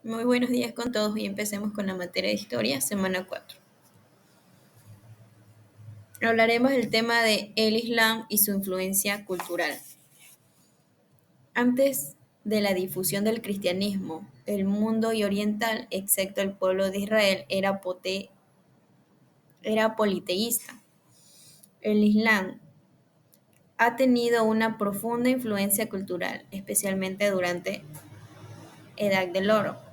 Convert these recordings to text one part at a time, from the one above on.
Muy buenos días con todos y empecemos con la materia de historia, semana 4. Hablaremos del tema de el Islam y su influencia cultural. Antes de la difusión del cristianismo, el mundo oriental, excepto el pueblo de Israel, era politeísta. El Islam ha tenido una profunda influencia cultural, especialmente durante Edad del Oro,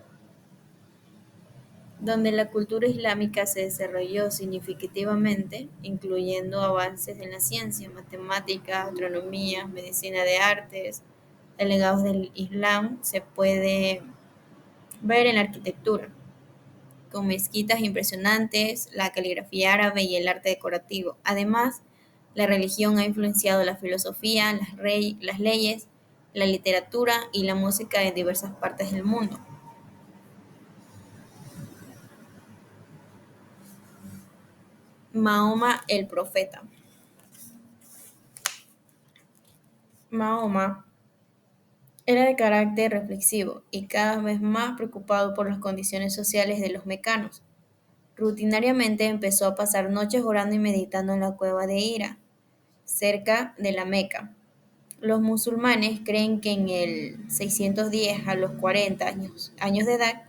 donde la cultura islámica se desarrolló significativamente, incluyendo avances en la ciencia, matemáticas, astronomía, medicina de artes. El legado del Islam se puede ver en la arquitectura, con mezquitas impresionantes, la caligrafía árabe y el arte decorativo. Además, la religión ha influenciado la filosofía, las leyes, la literatura y la música en diversas partes del mundo. Mahoma el profeta. Mahoma era de carácter reflexivo y cada vez más preocupado por las condiciones sociales de los mecanos. Rutinariamente empezó a pasar noches orando y meditando en la cueva de Hira, cerca de la Meca. Los musulmanes creen que en el 610, a los 40 años de edad,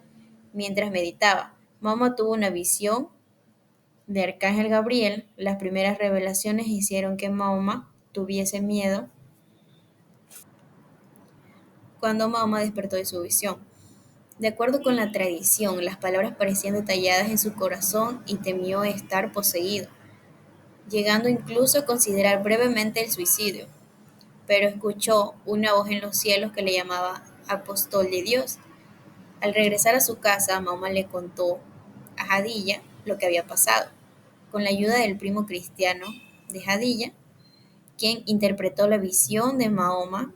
mientras meditaba, Mahoma tuvo una visión de Arcángel Gabriel. Las primeras revelaciones hicieron que Mahoma tuviese miedo cuando Mahoma despertó de su visión. De acuerdo con la tradición, las palabras parecían detalladas en su corazón y temió estar poseído, llegando incluso a considerar brevemente el suicidio, pero escuchó una voz en los cielos que le llamaba apóstol de Dios. Al regresar a su casa, Mahoma le contó a Jadilla lo que había pasado, con la ayuda del primo cristiano de Jadilla, quien interpretó la visión de Mahoma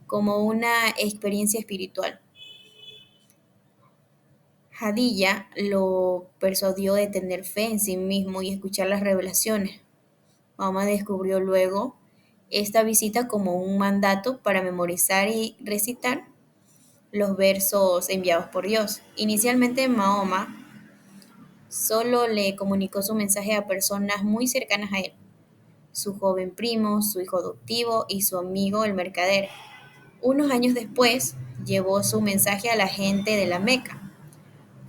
como una experiencia espiritual. Jadilla lo persuadió de tener fe en sí mismo y escuchar las revelaciones. Mahoma descubrió luego esta visita como un mandato para memorizar y recitar los versos enviados por Dios. Inicialmente Mahoma solo le comunicó su mensaje a personas muy cercanas a él, su joven primo, su hijo adoptivo y su amigo el mercader. Unos años después llevó su mensaje a la gente de la Meca.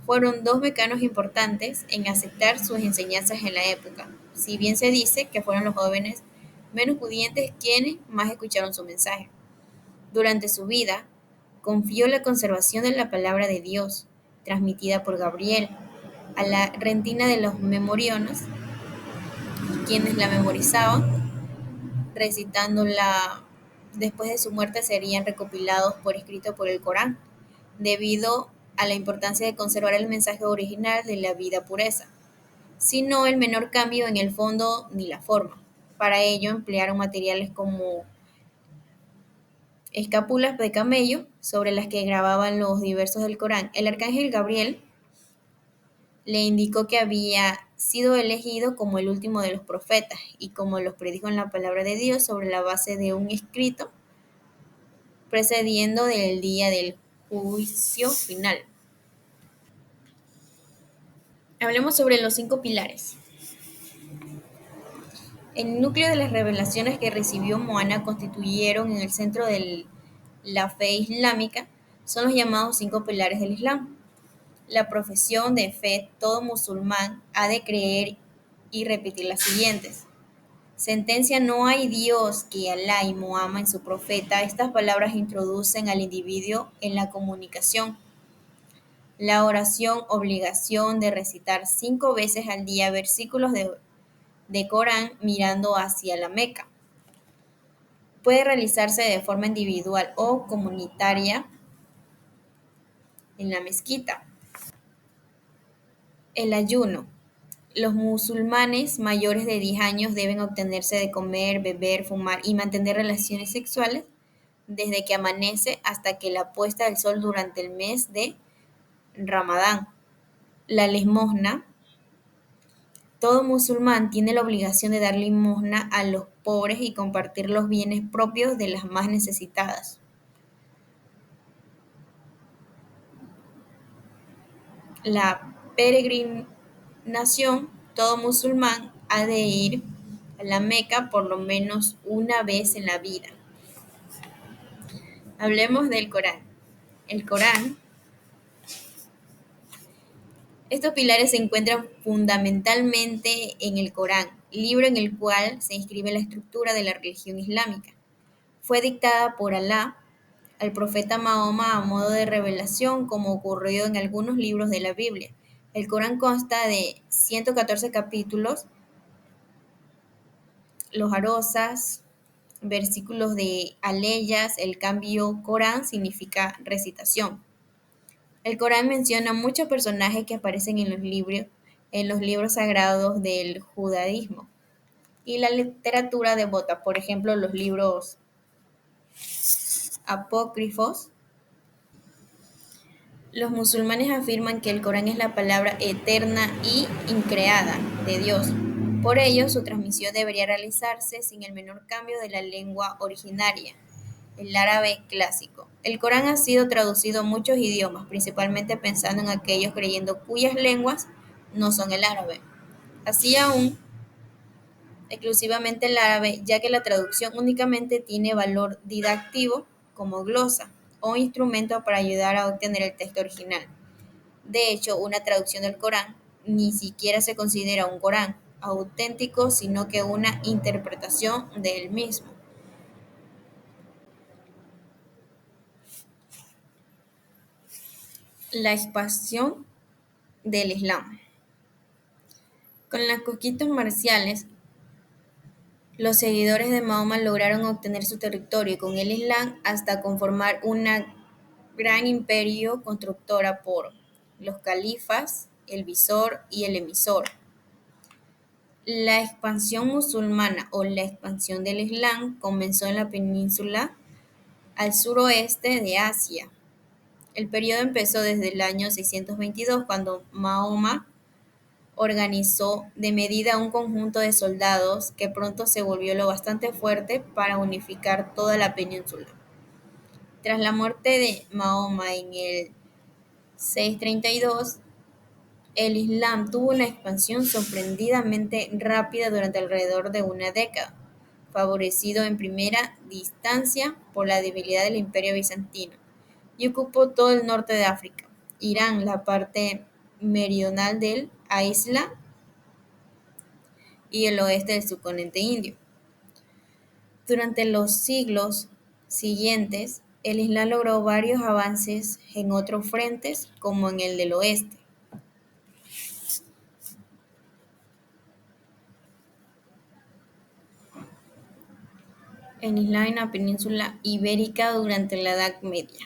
Fueron dos mecanos importantes en aceptar sus enseñanzas en la época, si bien se dice que fueron los jóvenes menos pudientes quienes más escucharon su mensaje. Durante su vida, confió la conservación de la palabra de Dios, transmitida por Gabriel, a la retina de los memoriones, quienes la memorizaban, recitándola después de su muerte serían recopilados por escrito por el Corán, debido a la importancia de conservar el mensaje original de la vida pureza, sino el menor cambio en el fondo ni la forma. Para ello emplearon materiales como escápulas de camello sobre las que grababan los diversos del Corán. El arcángel Gabriel le indicó que había sido elegido como el último de los profetas y como los predijo en la palabra de Dios sobre la base de un escrito precediendo del día del juicio final. Hablemos sobre los 5 pilares. El núcleo de las revelaciones que recibió Moana constituyeron en el centro de la fe islámica son los llamados 5 pilares del Islam. La profesión de fe todo musulmán ha de creer y repetir las siguientes. Sentencia: no hay Dios que Alá y Muhammad en su profeta. Estas palabras introducen al individuo en la comunicación. La oración: obligación de recitar 5 veces al día versículos de Corán mirando hacia la Meca. Puede realizarse de forma individual o comunitaria en la mezquita. El ayuno. Los musulmanes mayores de 10 años deben abstenerse de comer, beber, fumar y mantener relaciones sexuales desde que amanece hasta que la puesta del sol durante el mes de Ramadán. La limosna. Todo musulmán tiene la obligación de dar limosna a los pobres y compartir los bienes propios de las más necesitadas. La peregrinación, todo musulmán ha de ir a la Meca por lo menos una vez en la vida. Hablemos del Corán. El Corán, estos pilares se encuentran fundamentalmente en el Corán, libro en el cual se inscribe la estructura de la religión islámica. Fue dictada por Alá al profeta Mahoma a modo de revelación, como ocurrió en algunos libros de la Biblia. El Corán consta de 114 capítulos, los arosas, versículos de aleyas. El cambio Corán significa recitación. El Corán menciona muchos personajes que aparecen en los libros sagrados del judaísmo y la literatura devota, por ejemplo, los libros apócrifos. Los musulmanes afirman que el Corán es la palabra eterna y increada de Dios. Por ello, su transmisión debería realizarse sin el menor cambio de la lengua originaria, el árabe clásico. El Corán ha sido traducido a muchos idiomas, principalmente pensando en aquellos creyendo cuyas lenguas no son el árabe. Así aún exclusivamente el árabe, ya que la traducción únicamente tiene valor didáctico como glosa o instrumento para ayudar a obtener el texto original. De hecho, una traducción del Corán ni siquiera se considera un Corán auténtico, sino que una interpretación del mismo. La expansión del Islam. Con las conquistas marciales, los seguidores de Mahoma lograron obtener su territorio con el Islam hasta conformar una gran imperio constructora por los califas, el visor y el emisor. La expansión musulmana o la expansión del Islam comenzó en la península al suroeste de Asia. El periodo empezó desde el año 622, cuando Mahoma organizó de medida un conjunto de soldados que pronto se volvió lo bastante fuerte para unificar toda la península. Tras la muerte de Mahoma en el 632, el Islam tuvo una expansión sorprendentemente rápida durante alrededor de una década, favorecido en primera instancia por la debilidad del Imperio bizantino, y ocupó todo el norte de África, Irán, la parte meridional del Asia y el oeste del subcontinente indio. Durante los siglos siguientes, el Islam logró varios avances en otros frentes, como en el del oeste. El Islam en la península ibérica durante la Edad Media.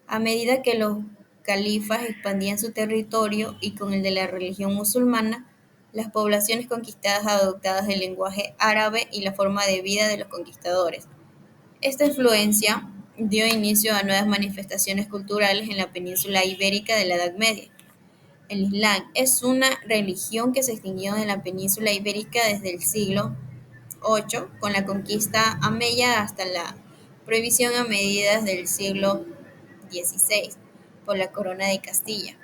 A medida que los califas expandían su territorio y con el de la religión musulmana, las poblaciones conquistadas adoptaban el lenguaje árabe y la forma de vida de los conquistadores. Esta influencia dio inicio a nuevas manifestaciones culturales en la península ibérica de la Edad Media. El Islam es una religión que se extinguió en la península ibérica desde el siglo VIII, con la conquista ameya, hasta la prohibición a medidas del siglo XVI por la Corona de Castilla.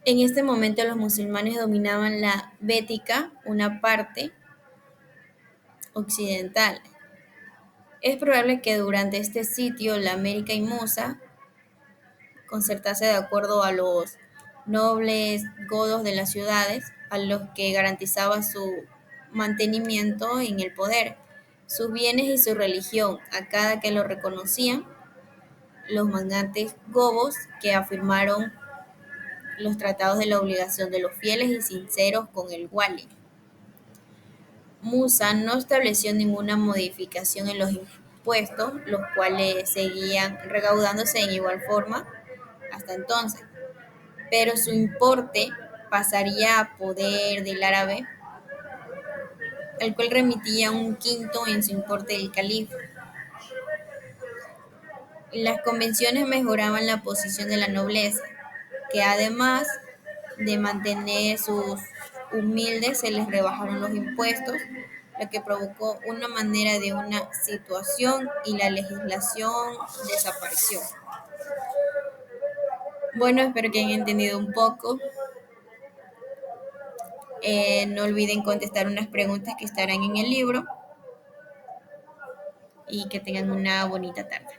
En este momento los musulmanes dominaban la Bética, una parte occidental. Es probable que durante este sitio la América y Musa concertase de acuerdo a los nobles godos de las ciudades, a los que garantizaba su mantenimiento en el poder, sus bienes y su religión, a cada que lo reconocían los magnates gobos, que afirmaron los tratados de la obligación de los fieles y sinceros con el wali. Musa no estableció ninguna modificación en los impuestos, los cuales seguían recaudándose en igual forma hasta entonces, pero su importe pasaría a poder del árabe, al cual remitía un quinto en su importe del califa. Las convenciones mejoraban la posición de la nobleza, que además de mantener sus humildes, se les rebajaron los impuestos, lo que provocó una manera de una situación y la legislación desapareció. Bueno, espero que hayan entendido un poco. No olviden contestar unas preguntas que estarán en el libro y que tengan una bonita tarde.